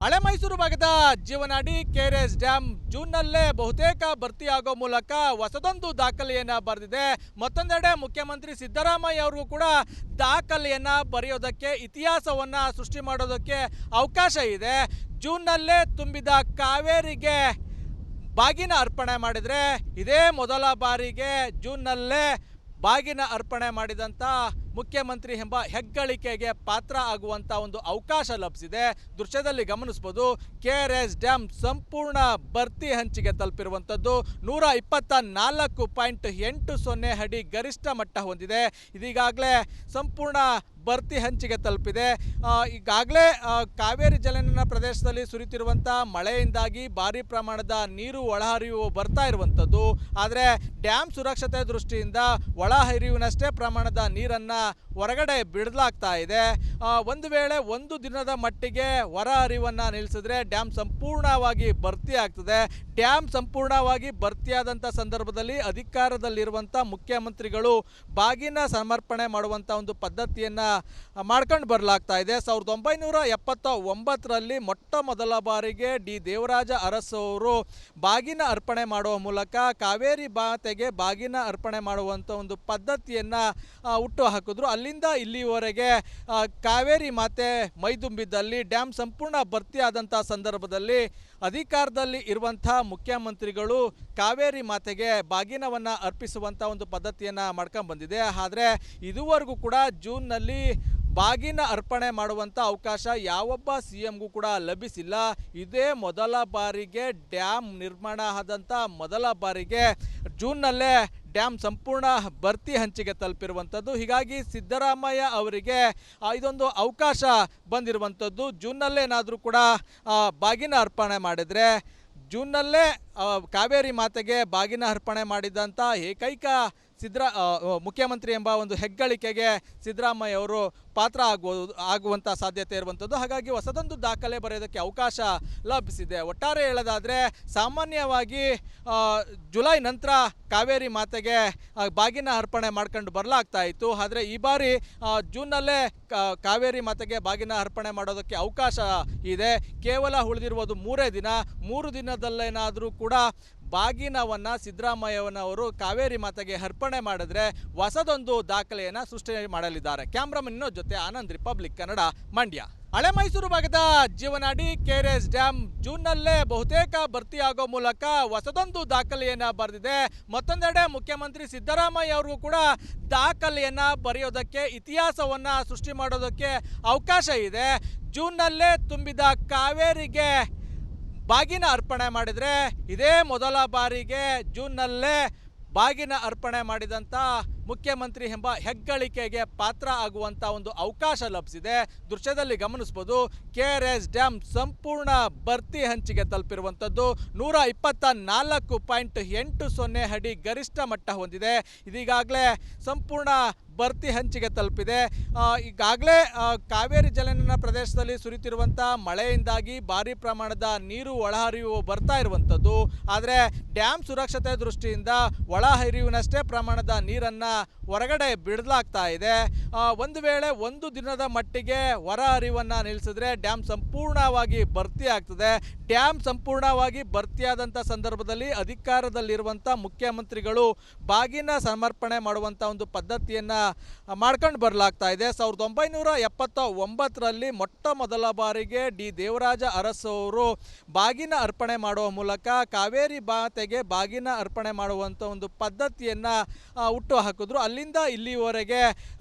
ಹಳೆ ಮೈಸೂರು ಭಾಗದ ಜೀವನಾಡಿ ಕೆಆರ್ಎಸ್ ಡ್ಯಾಂ ಜೂನ್ನಲ್ಲೇ ಬಹುತೇಕ ಭರ್ತಿಯಾಗೋ ಮೂಲಕ ಹೊಸದೊಂದು ದಾಖಲೆಯನ್ನ ಬರೆದಿದೆ. ಮತ್ತೊಂದೆಡೆ ಮುಖ್ಯಮಂತ್ರಿ ಸಿದ್ದರಾಮಯ್ಯ ಅವ್ರಿಗೂ ಕೂಡ ದಾಖಲೆಯನ್ನ ಬರೆಯೋದಕ್ಕೆ, ಇತಿಹಾಸವನ್ನ ಸೃಷ್ಟಿ ಮಾಡೋದಕ್ಕೆ ಅವಕಾಶ ಇದೆ. ಜೂನ್ನಲ್ಲೇ ತುಂಬಿದ ಕಾವೇರಿಗೆ ಬಾಗಿನ ಅರ್ಪಣೆ ಮಾಡಿದರೆ ಇದೇ ಮೊದಲ ಬಾರಿಗೆ ಜೂನ್ನಲ್ಲೇ ಬಾಗಿನ ಅರ್ಪಣೆ ಮಾಡಿದಂಥ ಮುಖ್ಯಮಂತ್ರಿ ಎಂಬ ಹೆಗ್ಗಳಿಕೆಗೆ ಪಾತ್ರ ಆಗುವಂಥ ಒಂದು ಅವಕಾಶ ಲಭಿಸಿದೆ. ದೃಶ್ಯದಲ್ಲಿ ಗಮನಿಸ್ಬೋದು, ಕೆಆರ್ಎಸ್ ಡ್ಯಾಮ್ ಸಂಪೂರ್ಣ ಭರ್ತಿ ಹಂಚಿಗೆ ತಲುಪಿರುವಂಥದ್ದು 124.80 ಅಡಿ ಗರಿಷ್ಠ ಮಟ್ಟ ಹೊಂದಿದೆ. ಇದೀಗಾಗಲೇ ಸಂಪೂರ್ಣ ಭರ್ತಿ ಹಂಚಿಗೆ ತಲುಪಿದೆ. ಈಗಾಗಲೇ ಕಾವೇರಿ ಜಲಾನಯನ ಪ್ರದೇಶದಲ್ಲಿ ಸುರಿತಿರುವಂಥ ಮಳೆಯಿಂದಾಗಿ ಭಾರಿ ಪ್ರಮಾಣದ ನೀರು ಒಳಹರಿವು ಬರ್ತಾ ಇರುವಂಥದ್ದು. ಆದರೆ ಡ್ಯಾಮ್ ಸುರಕ್ಷತೆ ದೃಷ್ಟಿಯಿಂದ ಒಳಹರಿವಿನಷ್ಟೇ ಪ್ರಮಾಣದ ನೀರನ್ನು ಹೊರಗಡೆ ಬಿಡಲಾಗ್ತಾ ಇದೆ. ಒಂದು ವೇಳೆ ಒಂದು ದಿನದ ಮಟ್ಟಿಗೆ ಹೊರ ಹರಿವನ್ನು ನಿಲ್ಲಿಸಿದ್ರೆ ಡ್ಯಾಮ್ ಸಂಪೂರ್ಣವಾಗಿ ಭರ್ತಿ ಆಗ್ತದೆ. ಡ್ಯಾಮ್ ಸಂಪೂರ್ಣವಾಗಿ ಭರ್ತಿಯಾದಂಥ ಸಂದರ್ಭದಲ್ಲಿ ಅಧಿಕಾರದಲ್ಲಿರುವಂಥ ಮುಖ್ಯಮಂತ್ರಿಗಳು ಬಾಗಿನ ಸಮರ್ಪಣೆ ಮಾಡುವಂಥ ಒಂದು ಪದ್ಧತಿಯನ್ನು ಮಾಡ್ಕೊಂಡು ಬರಲಾಗ್ತಾ ಇದೆ. 1979ರಲ್ಲಿ ಮೊಟ್ಟ ಮೊದಲ ಬಾರಿಗೆ ಡಿ ದೇವರಾಜ ಅರಸು ಅವರು ಬಾಗಿನ ಅರ್ಪಣೆ ಮಾಡುವ ಮೂಲಕ ಕಾವೇರಿ ಮಾತೆಗೆ ಬಾಗಿನ ಅರ್ಪಣೆ ಮಾಡುವಂಥ ಒಂದು ಪದ್ಧತಿಯನ್ನು ಹುಟ್ಟು ಹಾಕಿದ್ರು. ಅಲ್ಲಿಂದ ಇಲ್ಲಿವರೆಗೆ ಕಾವೇರಿ ಮಾತೆ ಮೈದುಂಬಿದ್ದಲ್ಲಿ ಡ್ಯಾಮ್ ಸಂಪೂರ್ಣ ಭರ್ತಿಯಾದಂಥ ಸಂದರ್ಭದಲ್ಲಿ ಅಧಿಕಾರದಲ್ಲಿ ಇರುವಂಥ ಮುಖ್ಯಮಂತ್ರಿಗಳು ಕಾವೇರಿ ಮಾತೆಗೆ ಬಾಗಿನವನ್ನು ಅರ್ಪಿಸುವಂಥ ಒಂದು ಪದ್ಧತಿಯನ್ನು ಮಾಡ್ಕೊಂಡು ಬಂದಿದೆ. ಆದರೆ ಇದುವರೆಗೂ ಕೂಡ ಜೂನ್ನಲ್ಲಿ ಬಾಗಿನ ಅರ್ಪಣೆ ಮಾಡುವಂಥ ಅವಕಾಶ ಯಾವೊಬ್ಬ ಸಿ ಎಂಗೂ ಕೂಡ ಲಭಿಸಿಲ್ಲ. ಇದೇ ಮೊದಲ ಬಾರಿಗೆ ಡ್ಯಾಮ್ ನಿರ್ಮಾಣ ಆದಂಥ ಮೊದಲ ಬಾರಿಗೆ ಜೂನ್ನಲ್ಲೇ ಡ್ಯಾಮ್ ಸಂಪೂರ್ಣ ಭರ್ತಿ ಹಂಚಿಗೆ ತಲುಪಿರುವಂಥದ್ದು. ಹೀಗಾಗಿ ಸಿದ್ದರಾಮಯ್ಯ ಅವರಿಗೆ ಇದೊಂದು ಅವಕಾಶ ಬಂದಿರುವಂಥದ್ದು. ಜೂನ್ನಲ್ಲೇನಾದರೂ ಕೂಡ ಬಾಗಿನ ಅರ್ಪಣೆ ಮಾಡಿದರೆ, ಜೂನ್ನಲ್ಲೇ ಕಾವೇರಿ ಮಾತೆಗೆ ಬಾಗಿನ ಅರ್ಪಣೆ ಮಾಡಿದಂಥ ಏಕೈಕ ಮುಖ್ಯಮಂತ್ರಿ ಎಂಬ ಒಂದು ಹೆಗ್ಗಳಿಕೆಗೆ ಸಿದ್ದರಾಮಯ್ಯ ಅವರು ಪಾತ್ರ ಆಗುವಂಥ ಸಾಧ್ಯತೆ ಇರುವಂಥದ್ದು. ಹಾಗಾಗಿ ಹೊಸದೊಂದು ದಾಖಲೆ ಬರೆಯೋದಕ್ಕೆ ಅವಕಾಶ ಲಭಿಸಿದೆ. ಒಟ್ಟಾರೆ ಹೇಳೋದಾದರೆ ಸಾಮಾನ್ಯವಾಗಿ ಜುಲೈ ನಂತರ ಕಾವೇರಿ ಮಾತೆಗೆ ಬಾಗಿನ ಅರ್ಪಣೆ ಮಾಡ್ಕೊಂಡು ಬರಲಾಗ್ತಾ ಇತ್ತು. ಆದರೆ ಈ ಬಾರಿ ಜೂನ್ನಲ್ಲೇ ಕಾವೇರಿ ಮಾತೆಗೆ ಬಾಗಿನ ಅರ್ಪಣೆ ಮಾಡೋದಕ್ಕೆ ಅವಕಾಶ ಇದೆ. ಕೇವಲ ಉಳಿದಿರುವುದು 3 ದಿನ. 3 ದಿನದಲ್ಲೇನಾದರೂ ಕೂಡ ಬಾಗಿನವನ್ನು ಸಿದ್ದರಾಮಯ್ಯನವರು ಕಾವೇರಿ ಮಾತೆಗೆ ಅರ್ಪಣೆ ಮಾಡಿದ್ರೆ ಹೊಸದೊಂದು ದಾಖಲೆಯನ್ನು ಸೃಷ್ಟಿ ಮಾಡಲಿದ್ದಾರೆ. ಕ್ಯಾಮ್ರಾಮನ್ ಜೊತೆ ಆನಂದ್, ರಿಪಬ್ಲಿಕ್ ಕನ್ನಡ, ಮಂಡ್ಯ. ಹಳೆ ಮೈಸೂರು ಭಾಗದ ಜೀವನಾಡಿ ಕೆಆರ್ಎಸ್ ಡ್ಯಾಮ್ ಜೂನ್ನಲ್ಲೇ ಬಹುತೇಕ ಭರ್ತಿಯಾಗೋ ಮೂಲಕ ಹೊಸದೊಂದು ದಾಖಲೆಯನ್ನು ಬರೆದಿದೆ. ಮತ್ತೊಂದೆಡೆ ಮುಖ್ಯಮಂತ್ರಿ ಸಿದ್ದರಾಮಯ್ಯ ಅವ್ರಿಗೂ ಕೂಡ ದಾಖಲೆಯನ್ನು ಬರೆಯೋದಕ್ಕೆ, ಇತಿಹಾಸವನ್ನು ಸೃಷ್ಟಿ ಮಾಡೋದಕ್ಕೆ ಅವಕಾಶ ಇದೆ. ಜೂನ್ನಲ್ಲೇ ತುಂಬಿದ ಕಾವೇರಿಗೆ ಬಾಗಿನ ಅರ್ಪಣೆ ಮಾಡಿದರೆ ಇದೇ ಮೊದಲ ಬಾರಿಗೆ ಜೂನ್ನಲ್ಲೇ ಬಾಗಿನ ಅರ್ಪಣೆ ಮಾಡಿದಂಥ ಮುಖ್ಯಮಂತ್ರಿ ಎಂಬ ಹೆಗ್ಗಳಿಕೆಗೆ ಪಾತ್ರ ಆಗುವಂಥ ಒಂದು ಅವಕಾಶ ಲಭಿಸಿದೆ. ದೃಶ್ಯದಲ್ಲಿ ಗಮನಿಸ್ಬೋದು, ಕೆಆರ್ಎಸ್ ಡ್ಯಾಮ್ ಸಂಪೂರ್ಣ ಭರ್ತಿ ಹಂಚಿಗೆ ತಲುಪಿರುವಂಥದ್ದು 124.80 ಅಡಿ ಗರಿಷ್ಠ ಮಟ್ಟ ಹೊಂದಿದೆ. ಇದೀಗಾಗಲೇ ಸಂಪೂರ್ಣ ಭರ್ತಿ ಹಂಚಿಗೆ ತಲುಪಿದೆ. ಈಗಾಗಲೇ ಕಾವೇರಿ ಜಲಾನಯನ ಪ್ರದೇಶದಲ್ಲಿ ಸುರಿತಿರುವಂಥ ಮಳೆಯಿಂದಾಗಿ ಭಾರಿ ಪ್ರಮಾಣದ ನೀರು ಒಳಹರಿವು ಬರ್ತಾ ಇರುವಂಥದ್ದು. ಆದರೆ ಡ್ಯಾಮ್ ಸುರಕ್ಷತೆ ದೃಷ್ಟಿಯಿಂದ ಒಳಹರಿವಿನಷ್ಟೇ ಪ್ರಮಾಣದ ನೀರನ್ನು ಹೊರಗಡೆ ಬಿಡಲಾಗ್ತಾ ಇದೆ. ಒಂದು ವೇಳೆ ಒಂದು ದಿನದ ಮಟ್ಟಿಗೆ ಹೊರ ಹರಿವನ್ನು ನಿಲ್ಲಿಸಿದ್ರೆ ಡ್ಯಾಮ್ ಸಂಪೂರ್ಣವಾಗಿ ಭರ್ತಿ ಆಗ್ತದೆ. ಡ್ಯಾಮ್ ಸಂಪೂರ್ಣವಾಗಿ ಭರ್ತಿಯಾದಂಥ ಸಂದರ್ಭದಲ್ಲಿ ಅಧಿಕಾರದಲ್ಲಿರುವಂಥ ಮುಖ್ಯಮಂತ್ರಿಗಳು ಬಾಗಿನ ಸಮರ್ಪಣೆ ಮಾಡುವಂಥ ಒಂದು ಪದ್ಧತಿಯನ್ನು ಮಾಡ್ಕೊಂಡು ಬರಲಾಗ್ತಾ ಇದೆ. 1979ರಲ್ಲಿ ಮೊಟ್ಟ ಮೊದಲ ಬಾರಿಗೆ ಡಿ ದೇವರಾಜ ಅರಸು ಅವರು ಬಾಗಿನ ಅರ್ಪಣೆ ಮಾಡುವ ಮೂಲಕ ಕಾವೇರಿ ಮಾತೆಗೆ ಬಾಗಿನ ಅರ್ಪಣೆ ಮಾಡುವಂಥ ಒಂದು ಪದ್ಧತಿಯನ್ನು ಹುಟ್ಟು ಹಾಕಿದ್ರು. ಅಲ್ಲಿಂದ ಇಲ್ಲಿವರೆಗೆ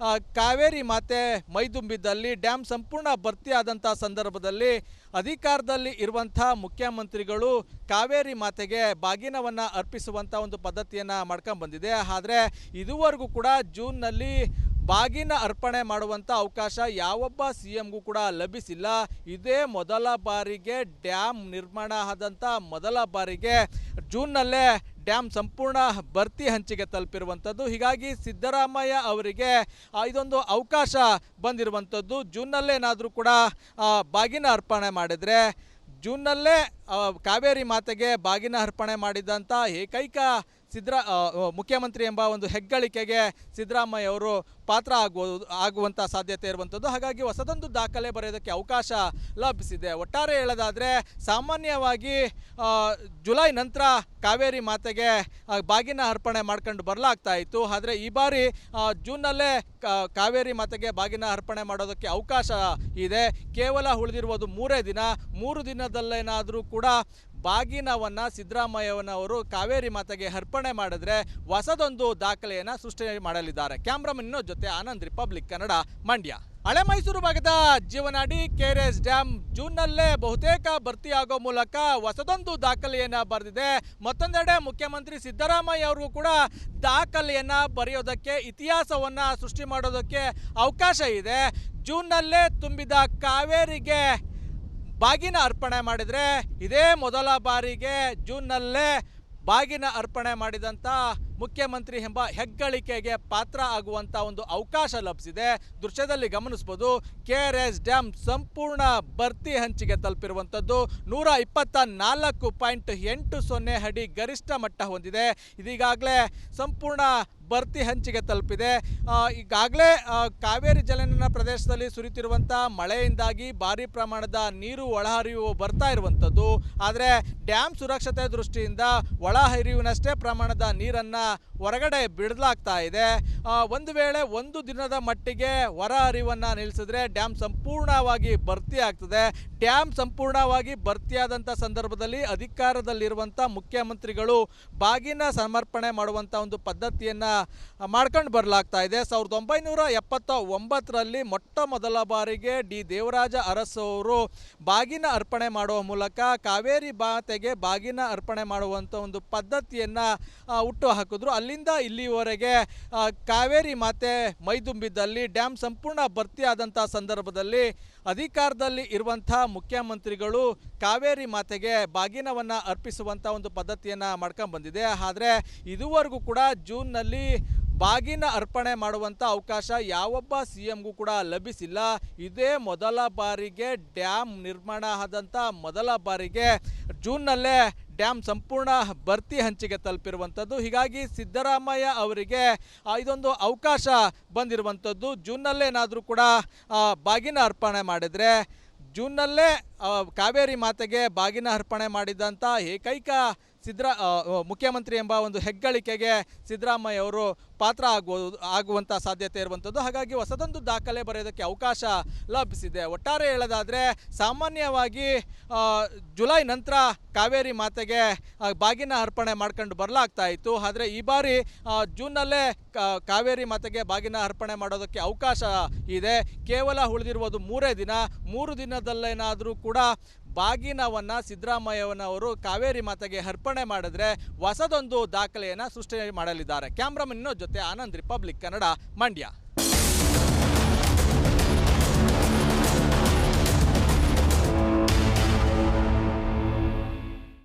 ಕಾವೇರಿ ಮಾತೆ ಮೈದುಂಬಿದ್ದಲ್ಲಿ ಡ್ಯಾಮ್ ಸಂಪೂರ್ಣ ಭರ್ತಿಯಾದಂಥ ಸಂದರ್ಭದಲ್ಲಿ ಅಧಿಕಾರದಲ್ಲಿ ಇರುವಂಥ ಮುಖ್ಯಮಂತ್ರಿಗಳು ಕಾವೇರಿ ಮಾತೆಗೆ ಬಾಗಿನವನ್ನು ಅರ್ಪಿಸುವಂಥ ಒಂದು ಪದ್ಧತಿಯನ್ನು ಮಾಡ್ಕೊಂಡು ಬಂದಿದೆ. ಆದರೆ ಇದುವರೆಗೂ ಕೂಡ ಜೂನ್ನಲ್ಲಿ ಬಾಗಿನ ಅರ್ಪಣೆ ಮಾಡುವಂಥ ಅವಕಾಶ ಯಾವೊಬ್ಬ ಸಿ ಎಂಗೂ ಕೂಡ ಲಭಿಸಿಲ್ಲ. ಇದೇ ಮೊದಲ ಬಾರಿಗೆ ಡ್ಯಾಮ್ ನಿರ್ಮಾಣ ಆದಂಥ ಮೊದಲ ಬಾರಿಗೆ ಜೂನ್ನಲ್ಲೇ ಡ್ಯಾಮ್ ಸಂಪೂರ್ಣ ಭರ್ತಿ ಹಂಚಿಗೆ ತಲುಪಿರುವಂಥದ್ದು. ಹೀಗಾಗಿ ಸಿದ್ದರಾಮಯ್ಯ ಅವರಿಗೆ ಇದೊಂದು ಅವಕಾಶ ಬಂದಿರುವಂಥದ್ದು. ಜೂನ್ನಲ್ಲೇನಾದರೂ ಕೂಡ ಬಾಗಿನ ಅರ್ಪಣೆ ಮಾಡಿದರೆ, ಜೂನ್ನಲ್ಲೇ ಕಾವೇರಿ ಮಾತೆಗೆ ಬಾಗಿನ ಅರ್ಪಣೆ ಮಾಡಿದಂಥ ಏಕೈಕ ಮುಖ್ಯಮಂತ್ರಿ ಎಂಬ ಒಂದು ಹೆಗ್ಗಳಿಕೆಗೆ ಸಿದ್ದರಾಮಯ್ಯ ಅವರು ಪಾತ್ರ ಆಗುವಂಥ ಸಾಧ್ಯತೆ ಇರುವಂಥದ್ದು. ಹಾಗಾಗಿ ಹೊಸದೊಂದು ದಾಖಲೆ ಬರೆಯೋದಕ್ಕೆ ಅವಕಾಶ ಲಭಿಸಿದೆ. ಒಟ್ಟಾರೆ ಹೇಳೋದಾದರೆ ಸಾಮಾನ್ಯವಾಗಿ ಜುಲೈ ನಂತರ ಕಾವೇರಿ ಮಾತೆಗೆ ಬಾಗಿನ ಅರ್ಪಣೆ ಮಾಡ್ಕೊಂಡು ಬರಲಾಗ್ತಾ ಇತ್ತು. ಆದರೆ ಈ ಬಾರಿ ಜೂನ್ನಲ್ಲೇ ಕಾವೇರಿ ಮಾತೆಗೆ ಬಾಗಿನ ಅರ್ಪಣೆ ಮಾಡೋದಕ್ಕೆ ಅವಕಾಶ ಇದೆ. ಕೇವಲ ಉಳಿದಿರುವುದು 3 ದಿನ. 3 ದಿನದಲ್ಲೇನಾದರೂ ಕೂಡ ಬಾಗಿನವನ್ನು ಸಿದ್ದರಾಮಯ್ಯನವರು ಕಾವೇರಿ ಮಾತೆಗೆ ಅರ್ಪಣೆ ಮಾಡಿದ್ರೆ ಹೊಸದೊಂದು ದಾಖಲೆಯನ್ನು ಸೃಷ್ಟಿ ಮಾಡಲಿದ್ದಾರೆ. ಕ್ಯಾಮ್ರಾಮನ್ ಜೊತೆ ಆನಂದ್, ರಿಪಬ್ಲಿಕ್ ಕನ್ನಡ, ಮಂಡ್ಯ. ಹಳೆ ಮೈಸೂರು ಭಾಗದ ಜೀವನಾಡಿ KRS ಡ್ಯಾಮ್ ಜೂನ್ನಲ್ಲೇ ಬಹುತೇಕ ಭರ್ತಿಯಾಗೋ ಮೂಲಕ ಹೊಸದೊಂದು ದಾಖಲೆಯನ್ನು ಬರೆದಿದೆ. ಮತ್ತೊಂದೆಡೆ ಮುಖ್ಯಮಂತ್ರಿ ಸಿದ್ದರಾಮಯ್ಯ ಅವರು ಕೂಡ ದಾಖಲೆಯನ್ನು ಬರೆಯೋದಕ್ಕೆ, ಇತಿಹಾಸವನ್ನು ಸೃಷ್ಟಿ ಮಾಡೋದಕ್ಕೆ ಅವಕಾಶ ಇದೆ. ಜೂನ್ನಲ್ಲೇ ತುಂಬಿದ ಕಾವೇರಿಗೆ ಬಾಗಿನ ಅರ್ಪಣೆ ಮಾಡಿದರೆ ಇದೇ ಮೊದಲ ಬಾರಿಗೆ ಜೂನ್ನಲ್ಲೇ ಬಾಗಿನ ಅರ್ಪಣೆ ಮಾಡಿದಂಥ ಮುಖ್ಯಮಂತ್ರಿ ಎಂಬ ಹೆಗ್ಗಳಿಕೆಗೆ ಪಾತ್ರ ಆಗುವಂಥ ಒಂದು ಅವಕಾಶ ಲಭಿಸಿದೆ. ದೃಶ್ಯದಲ್ಲಿ ಗಮನಿಸ್ಬೋದು, KRS ಡ್ಯಾಮ್ ಸಂಪೂರ್ಣ ಭರ್ತಿ ಹಂಚಿಗೆ ತಲುಪಿರುವಂಥದ್ದು. 124.80 ಅಡಿ ಗರಿಷ್ಠ ಮಟ್ಟ ಹೊಂದಿದೆ. ಇದೀಗಾಗಲೇ ಸಂಪೂರ್ಣ ಭರ್ತಿ ಹಂಚಿಗೆ ತಲುಪಿದೆ. ಈಗಾಗಲೇ ಕಾವೇರಿ ಜಲಾನಯನ ಪ್ರದೇಶದಲ್ಲಿ ಸುರಿತಿರುವಂಥ ಮಳೆಯಿಂದಾಗಿ ಭಾರಿ ಪ್ರಮಾಣದ ನೀರು ಒಳಹರಿವು ಬರ್ತಾ ಇರುವಂಥದ್ದು. ಆದರೆ ಡ್ಯಾಮ್ ಸುರಕ್ಷತೆ ದೃಷ್ಟಿಯಿಂದ ಒಳಹರಿವಿನಷ್ಟೇ ಪ್ರಮಾಣದ ನೀರನ್ನು ಹೊರಗಡೆ ಬಿಡಲಾಗ್ತಾ ಇದೆ. ಒಂದು ವೇಳೆ 1 ದಿನದ ಮಟ್ಟಿಗೆ ಹೊರ ಹರಿವನ್ನು ನಿಲ್ಲಿಸಿದ್ರೆ ಡ್ಯಾಮ್ ಸಂಪೂರ್ಣವಾಗಿ ಭರ್ತಿ ಆಗ್ತದೆ. ಡ್ಯಾಮ್ ಸಂಪೂರ್ಣವಾಗಿ ಭರ್ತಿಯಾದಂಥ ಸಂದರ್ಭದಲ್ಲಿ ಅಧಿಕಾರದಲ್ಲಿರುವಂಥ ಮುಖ್ಯಮಂತ್ರಿಗಳು ಬಾಗಿನ ಸಮರ್ಪಣೆ ಮಾಡುವಂಥ ಒಂದು ಪದ್ಧತಿಯನ್ನು ಮಾಡ್ಕೊಂಡು ಬರಲಾಗ್ತಾ ಇದೆ. 1979ರಲ್ಲಿ ಮೊಟ್ಟ ಮೊದಲ ಬಾರಿಗೆ ದೇವರಾಜ ಅರಸು ಅವರು ಬಾಗಿನ ಅರ್ಪಣೆ ಮಾಡುವ ಮೂಲಕ ಕಾವೇರಿ ಮಾತೆಗೆ ಬಾಗಿನ ಅರ್ಪಣೆ ಮಾಡುವಂಥ ಒಂದು ಪದ್ಧತಿಯನ್ನು ಹುಟ್ಟು ಹಾಕಿದ್ರು. ಅಲ್ಲಿಂದ ಇಲ್ಲಿವರೆಗೆ ಕಾವೇರಿ ಮಾತೆ ಮೈದುಂಬಿದ್ದಲ್ಲಿ ಡ್ಯಾಮ್ ಸಂಪೂರ್ಣ ಭರ್ತಿ ಆದಂಥ ಸಂದರ್ಭದಲ್ಲಿ ಅಧಿಕಾರದಲ್ಲಿ ಇರುವಂಥ ಮುಖ್ಯಮಂತ್ರಿಗಳು ಕಾವೇರಿ ಮಾತೆಗೆ ಬಾಗಿನವನ್ನು ಅರ್ಪಿಸುವಂಥ ಒಂದು ಪದ್ಧತಿಯನ್ನು ಮಾಡ್ಕೊಂಡು ಬಂದಿದೆ. ಆದರೆ ಇದುವರೆಗೂ ಕೂಡ ಜೂನ್ನಲ್ಲಿ ಬಾಗಿನ ಅರ್ಪಣೆ ಮಾಡುವಂಥ ಅವಕಾಶ ಯಾವೊಬ್ಬ CMಗೂ ಕೂಡ ಲಭಿಸಿಲ್ಲ. ಇದೇ ಮೊದಲ ಬಾರಿಗೆ ಡ್ಯಾಮ್ ನಿರ್ಮಾಣ ಆದಂಥ ಮೊದಲ ಬಾರಿಗೆ ಜೂನ್ನಲ್ಲೇ ಡ್ಯಾಮ್ ಸಂಪೂರ್ಣ ಭರ್ತಿ ಹಂಚಿಗೆ ತಲುಪಿರುವಂಥದ್ದು. ಹೀಗಾಗಿ ಸಿದ್ದರಾಮಯ್ಯ ಅವರಿಗೆ ಇದೊಂದು ಅವಕಾಶ ಬಂದಿರುವಂಥದ್ದು. ಜೂನ್ನಲ್ಲೇನಾದರೂ ಕೂಡ ಬಾಗಿನ ಅರ್ಪಣೆ ಮಾಡಿದರೆ ಜೂನ್ನಲ್ಲೇ ಕಾವೇರಿ ಮಾತೆಗೆ ಬಾಗಿನ ಅರ್ಪಣೆ ಮಾಡಿದಂಥ ಏಕೈಕ ಮುಖ್ಯಮಂತ್ರಿ ಎಂಬ ಒಂದು ಹೆಗ್ಗಳಿಕೆಗೆ ಸಿದ್ದರಾಮಯ್ಯ ಅವರು ಪಾತ್ರ ಆಗುವಂಥ ಸಾಧ್ಯತೆ ಇರುವಂಥದ್ದು. ಹಾಗಾಗಿ ಹೊಸದೊಂದು ದಾಖಲೆ ಬರೆಯೋದಕ್ಕೆ ಅವಕಾಶ ಲಭಿಸಿದೆ. ಒಟ್ಟಾರೆ ಹೇಳೋದಾದರೆ ಸಾಮಾನ್ಯವಾಗಿ ಜುಲೈ ನಂತರ ಕಾವೇರಿ ಮಾತೆಗೆ ಬಾಗಿನ ಅರ್ಪಣೆ ಮಾಡ್ಕೊಂಡು ಬರಲಾಗ್ತಾ ಇತ್ತು. ಆದರೆ ಈ ಬಾರಿ ಜೂನ್ನಲ್ಲೇ ಕಾವೇರಿ ಮಾತೆಗೆ ಬಾಗಿನ ಅರ್ಪಣೆ ಮಾಡೋದಕ್ಕೆ ಅವಕಾಶ ಇದೆ. ಕೇವಲ ಉಳಿದಿರುವುದು 3 ದಿನ. 3 ದಿನದಲ್ಲೇನಾದರೂ ಕೂಡ ಬಾಗಿನವನ್ನು ಸಿದ್ದರಾಮಯ್ಯನವರು ಕಾವೇರಿ ಮಾತೆಗೆ ಅರ್ಪಣೆ ಮಾಡಿದ್ರೆ ಹೊಸದೊಂದು ದಾಖಲೆಯನ್ನು ಸೃಷ್ಟಿ ಮಾಡಲಿದ್ದಾರೆ. ಕ್ಯಾಮ್ರಾಮನ್ ಜೊತೆ ಆನಂದ್, ರಿಪಬ್ಲಿಕ್ ಕನ್ನಡ, ಮಂಡ್ಯ.